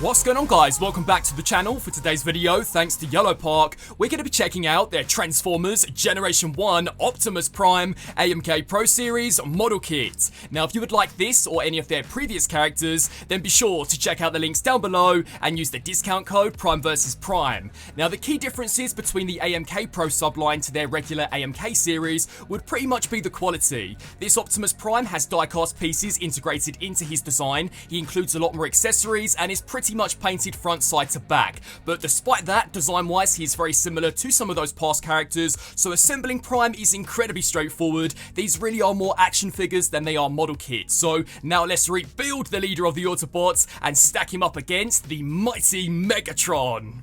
What's going on, guys? Welcome back to the channel. For today's video, thanks to Yolopark, we're going to be checking out their Transformers Generation 1 Optimus Prime AMK Pro Series model kit. Now, if you would like this or any of their previous characters, then be sure to check out the links down below and use the discount code Prime vs Prime. Now, the key differences between the AMK Pro subline to their regular AMK series would pretty much be the quality. This Optimus Prime has diecast pieces integrated into his design. He includes a lot more accessories and is pretty much painted front, side to back. But despite that, design-wise, he's very similar to some of those past characters, so assembling Prime is incredibly straightforward. These really are more action figures than they are model kits. So now let's rebuild the leader of the Autobots and stack him up against the mighty Megatron.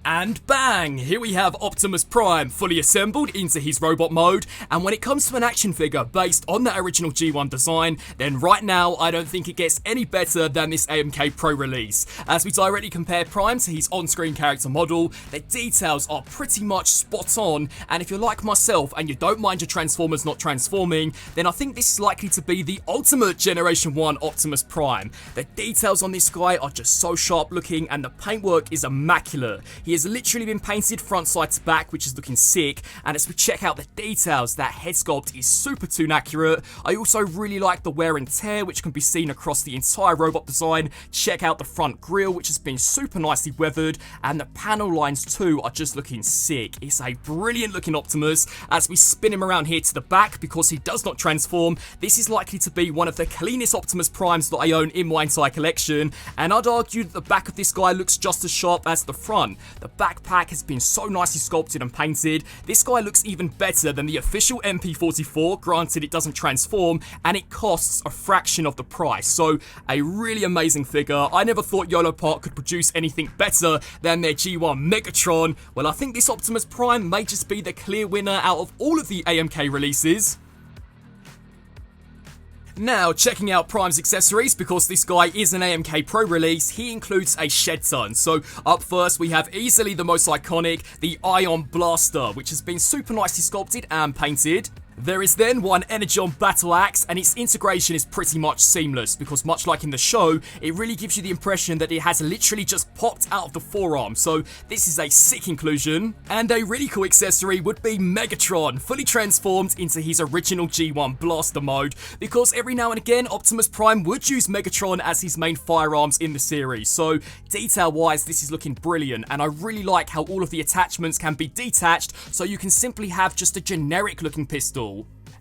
And bang! Here we have Optimus Prime fully assembled into his robot mode, and when it comes to an action figure based on that original G1 design, then right now I don't think it gets any better than this AMK Pro release. As we directly compare Prime to his on-screen character model, the details are pretty much spot on, and if you're like myself and you don't mind your Transformers not transforming, then I think this is likely to be the ultimate Generation 1 Optimus Prime. The details on this guy are just so sharp looking and the paintwork is immaculate. He has literally been painted front, side to back, which is looking sick, and as we check out the details, that head sculpt is super toon accurate. I also really like the wear and tear which can be seen across the entire robot design. Check out the front grille, which has been super nicely weathered, and the panel lines too are just looking sick. It's a brilliant looking Optimus. As we spin him around here to the back, because he does not transform, this is likely to be one of the cleanest Optimus Primes that I own in my entire collection, and I'd argue that the back of this guy looks just as sharp as the front. The backpack has been so nicely sculpted and painted. This guy looks even better than the official MP44, granted it doesn't transform, and it costs a fraction of the price. So a really amazing figure. I never thought Yolopark could produce anything better than their G1 Megatron. Well, I think this Optimus Prime may just be the clear winner out of all of the AMK releases. Now, checking out Prime's accessories, because this guy is an AMK Pro release, he includes a shed ton. So up first, we have easily the most iconic, the Ion Blaster, which has been super nicely sculpted and painted. There is then one Energon Battle Axe, and its integration is pretty much seamless, because much like in the show, it really gives you the impression that it has literally just popped out of the forearm, so this is a sick inclusion. And a really cool accessory would be Megatron, fully transformed into his original G1 Blaster mode, because every now and again Optimus Prime would use Megatron as his main firearms in the series, so detail wise this is looking brilliant, and I really like how all of the attachments can be detached, so you can simply have just a generic looking pistol.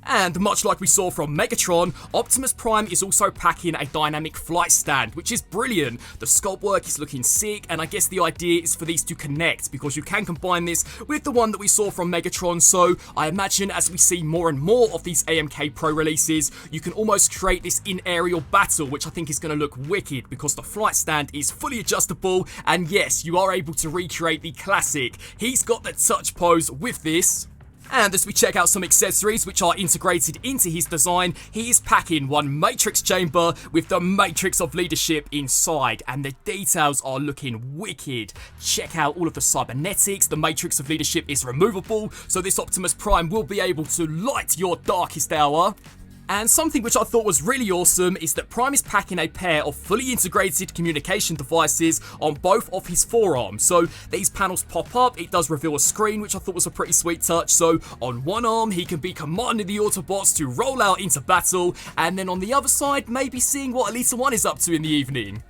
And much like we saw from Megatron, Optimus Prime is also packing a dynamic flight stand, which is brilliant. The sculpt work is looking sick, and I guess the idea is for these to connect, because you can combine this with the one that we saw from Megatron, so I imagine as we see more and more of these AMK Pro releases, you can almost create this in-aerial battle, which I think is going to look wicked, because the flight stand is fully adjustable, and yes, you are able to recreate the classic "he's got the touch" pose with this. And as we check out some accessories which are integrated into his design, he is packing one Matrix chamber with the Matrix of Leadership inside, and the details are looking wicked. Check out all of the cybernetics. The Matrix of Leadership is removable, so this Optimus Prime will be able to light your darkest hour. And something which I thought was really awesome is that Prime is packing a pair of fully integrated communication devices on both of his forearms. So these panels pop up, it does reveal a screen, which I thought was a pretty sweet touch. So on one arm, he can be commanding the Autobots to roll out into battle, and then on the other side, maybe seeing what Elite 1 is up to in the evening.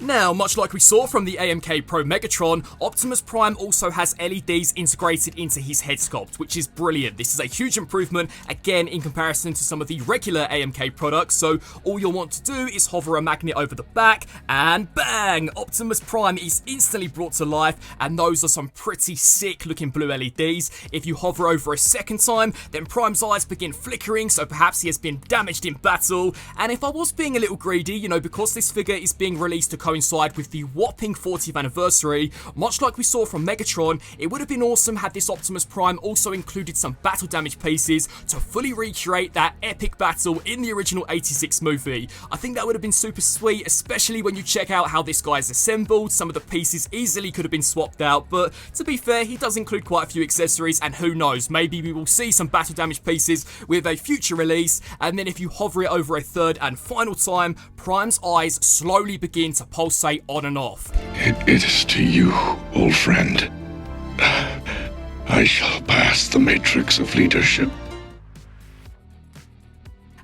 Now, much like we saw from the AMK Pro Megatron, Optimus Prime also has LEDs integrated into his head sculpt, which is brilliant. This is a huge improvement, again, in comparison to some of the regular AMK products. So all you'll want to do is hover a magnet over the back, and bang! Optimus Prime is instantly brought to life, and those are some pretty sick looking blue LEDs. If you hover over a second time, then Prime's eyes begin flickering, so perhaps he has been damaged in battle. And if I was being a little greedy, you know, because this figure is being released to coincide with the whopping 40th anniversary, much like we saw from Megatron, it would have been awesome had this Optimus Prime also included some battle damage pieces to fully recreate that epic battle in the original 86 movie. I think that would have been super sweet, especially when you check out how this guy is assembled. Some of the pieces easily could have been swapped out, but to be fair, he does include quite a few accessories, and who knows, maybe we will see some battle damage pieces with a future release. And then if you hover it over a third and final time, Prime's eyes slowly begin to pulsate on and off. It is to you, old friend. I shall pass the matrix of leadership.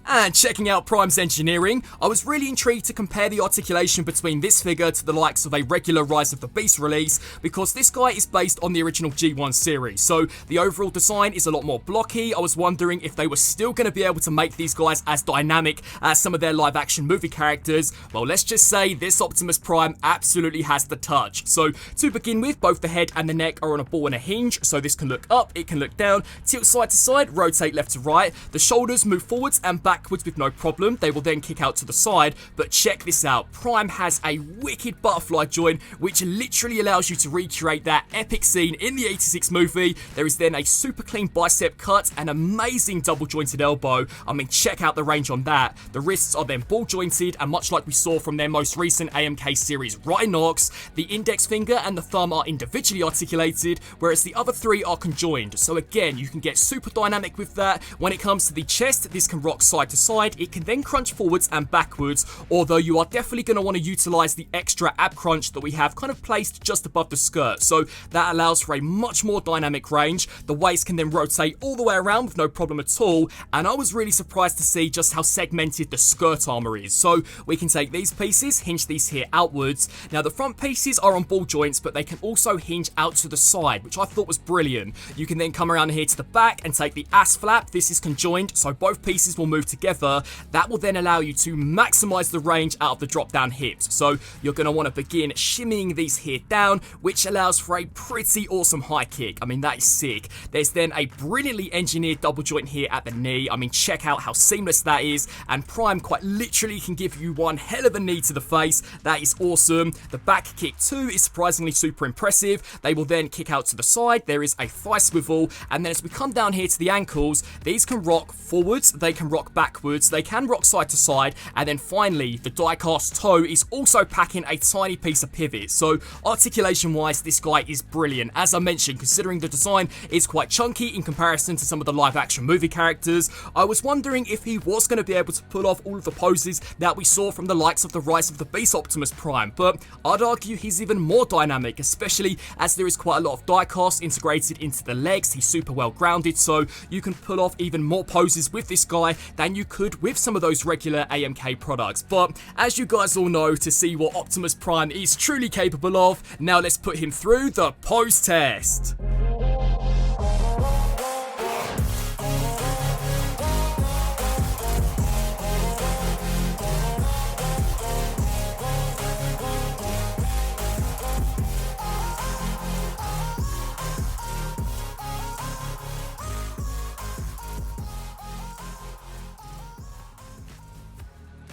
And checking out Prime's engineering, I was really intrigued to compare the articulation between this figure to the likes of a regular Rise of the Beast release, because this guy is based on the original G1 series, so the overall design is a lot more blocky. I was wondering if they were still going to be able to make these guys as dynamic as some of their live action movie characters. Well, let's just say this Optimus Prime absolutely has the touch. So to begin with, both the head and the neck are on a ball and a hinge, so this can look up, it can look down, tilt side to side, rotate left to right. The shoulders move forwards and backwards with no problem. They will then kick out to the side, but check this out. Prime has a wicked butterfly joint, which literally allows you to recreate that epic scene in the 86 movie. There is then a super clean bicep cut, an amazing double jointed elbow. I mean, check out the range on that. The wrists are then ball jointed, and much like we saw from their most recent AMK series Rhinox, the index finger and the thumb are individually articulated, whereas the other three are conjoined. So again, you can get super dynamic with that. When it comes to the chest, this can rock side to side. It can then crunch forwards and backwards, although you are definitely going to want to utilize the extra ab crunch that we have kind of placed just above the skirt. So that allows for a much more dynamic range. The waist can then rotate all the way around with no problem at all, and I was really surprised to see just how segmented the skirt armor is. So we can take these pieces, hinge these here outwards. Now the front pieces are on ball joints, but they can also hinge out to the side, which I thought was brilliant. You can then come around here to the back and take the ass flap. This is conjoined, so both pieces will move together. That will then allow you to maximize the range out of the drop down hips. So you're going to want to begin shimmying these here down, which allows for a pretty awesome high kick. I mean, that is sick. There's then a brilliantly engineered double joint here at the knee. I mean, check out how seamless that is, and Prime quite literally can give you one hell of a knee to the face. That is awesome. The back kick too is surprisingly super impressive. They will then kick out to the side. There is a thigh swivel, and then as we come down here to the ankles, these can rock forwards, they can rock backwards, they can rock side to side, and then finally the diecast toe is also packing a tiny piece of pivot. So articulation wise, this guy is brilliant. As I mentioned, considering the design is quite chunky in comparison to some of the live action movie characters, I was wondering if he was going to be able to pull off all of the poses that we saw from the likes of the Rise of the Beast Optimus Prime, but I'd argue he's even more dynamic, especially as there is quite a lot of diecast integrated into the legs. He's super well grounded, so you can pull off even more poses with this guy than you could with some of those regular AMK products. But as you guys all know, to see what Optimus Prime is truly capable of, now let's put him through the pose test.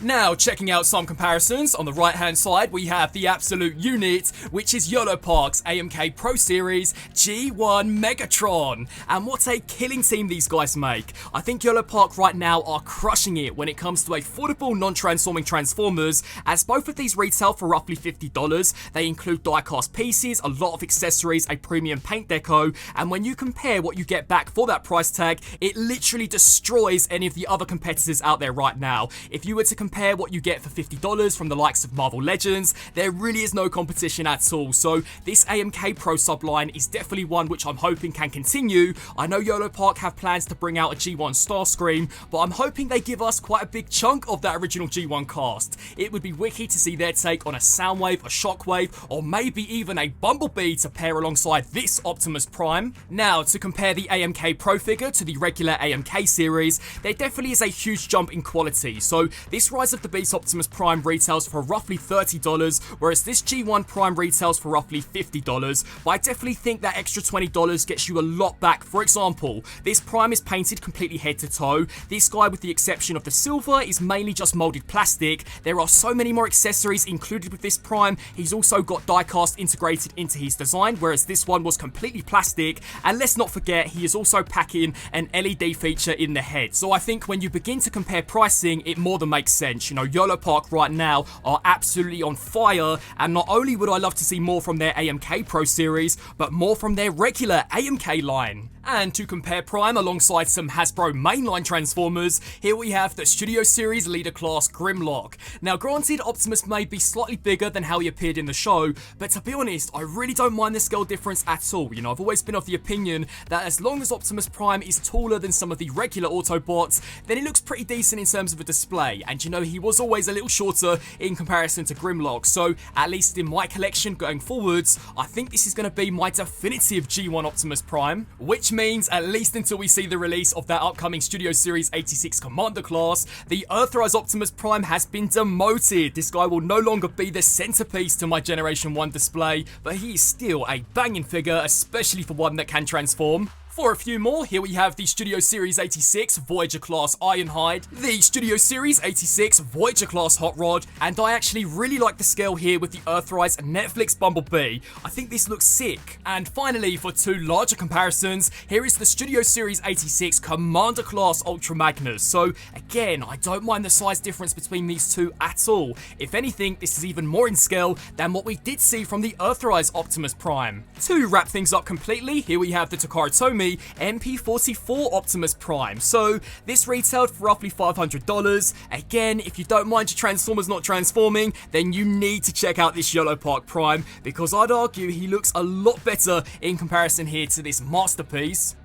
Now, checking out some comparisons, on the right hand side we have the absolute unit, which is Yolopark's AMK Pro Series G1 Megatron. And what a killing team these guys make. I think Yolopark right now are crushing it when it comes to affordable non-transforming Transformers, as both of these retail for roughly $50. They include diecast pieces, a lot of accessories, a premium paint deco, and when you compare what you get back for that price tag, it literally destroys any of the other competitors out there right now. If you were to compare what you get for $50 from the likes of Marvel Legends, there really is no competition at all. So this AMK Pro subline is definitely one which I'm hoping can continue. I know Yolopark have plans to bring out a G1 Starscream, but I'm hoping they give us quite a big chunk of that original G1 cast. It would be wicked to see their take on a Soundwave, a Shockwave, or maybe even a Bumblebee to pair alongside this Optimus Prime. Now, to compare the AMK Pro figure to the regular AMK series, there definitely is a huge jump in quality. So this Rise of the Beast Optimus Prime retails for roughly $30, whereas this G1 Prime retails for roughly $50, but I definitely think that extra $20 gets you a lot back. For example, this Prime is painted completely head to toe. This guy, with the exception of the silver, is mainly just molded plastic. There are so many more accessories included with this Prime. He's also got diecast integrated into his design, whereas this one was completely plastic. And let's not forget, he is also packing an LED feature in the head. So I think when you begin to compare pricing, it more than makes sense. You know, Yolopark right now are absolutely on fire, and not only would I love to see more from their AMK Pro series, but more from their regular AMK line. And to compare Prime alongside some Hasbro mainline Transformers, here we have the Studio Series Leader Class Grimlock. Now granted, Optimus may be slightly bigger than how he appeared in the show, but to be honest, I really don't mind the scale difference at all. You know, I've always been of the opinion that as long as Optimus Prime is taller than some of the regular Autobots, then it looks pretty decent in terms of a display. And you know, he was always a little shorter in comparison to Grimlock, so at least in my collection going forwards, I think this is going to be my definitive G1 Optimus Prime, which means at least until we see the release of that upcoming Studio Series 86 Commander class, the Earthrise Optimus Prime has been demoted. This guy will no longer be the centerpiece to my Generation 1 display, but he is still a banging figure, especially for one that can transform. For a few more, here we have the Studio Series 86 Voyager Class Ironhide, the Studio Series 86 Voyager Class Hot Rod, and I actually really like the scale here with the Earthrise Netflix Bumblebee. I think this looks sick. And finally, for two larger comparisons, here is the Studio Series 86 Commander Class Ultra Magnus. So again, I don't mind the size difference between these two at all. If anything, this is even more in scale than what we did see from the Earthrise Optimus Prime. To wrap things up completely, here we have the Takara Tomy MP44 Optimus Prime. So this retailed for roughly $500. Again, if you don't mind your Transformers not transforming, then you need to check out this Yolopark Prime, because I'd argue he looks a lot better in comparison here to this masterpiece.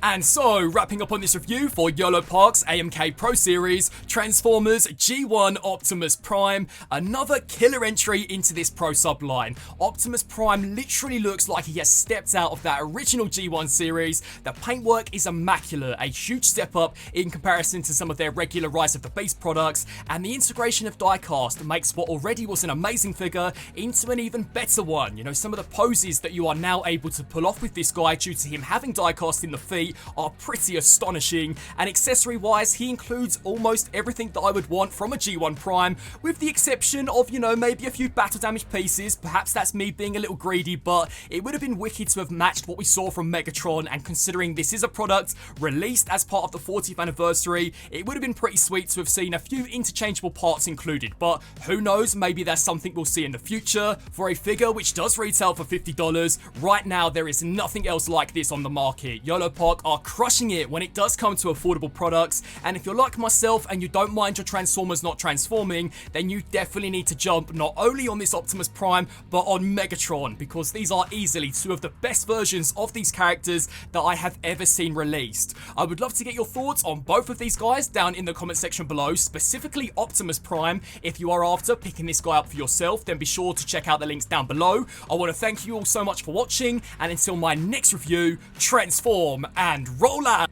And so, wrapping up on this review for Yolopark's AMK Pro Series Transformers G1 Optimus Prime, another killer entry into this Pro subline. Optimus Prime literally looks like he has stepped out of that original G1 series. The paintwork is immaculate, a huge step up in comparison to some of their regular Rise of the Beast products, and the integration of diecast makes what already was an amazing figure into an even better one. You know, some of the poses that you are now able to pull off with this guy due to him having diecast in the feet are pretty astonishing, and accessory wise he includes almost everything that I would want from a G1 Prime, with the exception of, you know, maybe a few battle damage pieces. Perhaps that's me being a little greedy, but it would have been wicked to have matched what we saw from Megatron, and considering this is a product released as part of the 40th anniversary, it would have been pretty sweet to have seen a few interchangeable parts included. But who knows, maybe that's something we'll see in the future. For a figure which does retail for $50, right now there is nothing else like this on the market. Yolopark are crushing it when it does come to affordable products, and if you're like myself and you don't mind your Transformers not transforming, then you definitely need to jump not only on this Optimus Prime but on Megatron, because these are easily two of the best versions of these characters that I have ever seen released. I would love to get your thoughts on both of these guys down in the comment section below, specifically Optimus Prime. If you are after picking this guy up for yourself, then be sure to check out the links down below. I want to thank you all so much for watching, and until my next review, transform and roll out!